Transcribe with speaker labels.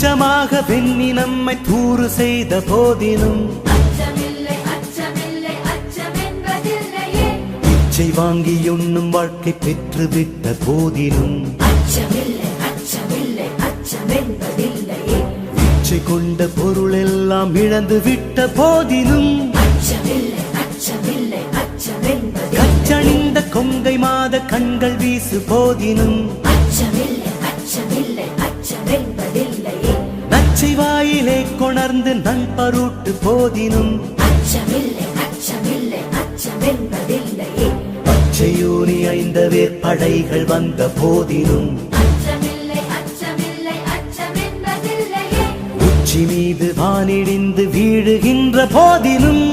Speaker 1: அச்சமாக வெண்ணி நம்மை தூறு செய்த போதினும் இச்சை வாங்கி உண்ணும் வாழ்க்கை பெற்றுவிட்ட போதினும் இச்சை கொண்ட பொருள் எல்லாம் இழந்து விட்ட போதினும் கச்சணிந்த கொங்கை மாத கண்கள் வீசு போதினும் நச்சை வாயிலே கொணர்ந்து நண்பருட்டு போதினும் பச்சையூனி ஐந்த வேற்படைகள் வந்த போதினும் உச்சி மீது வானிடிந்து வீழுகின்ற போதினும்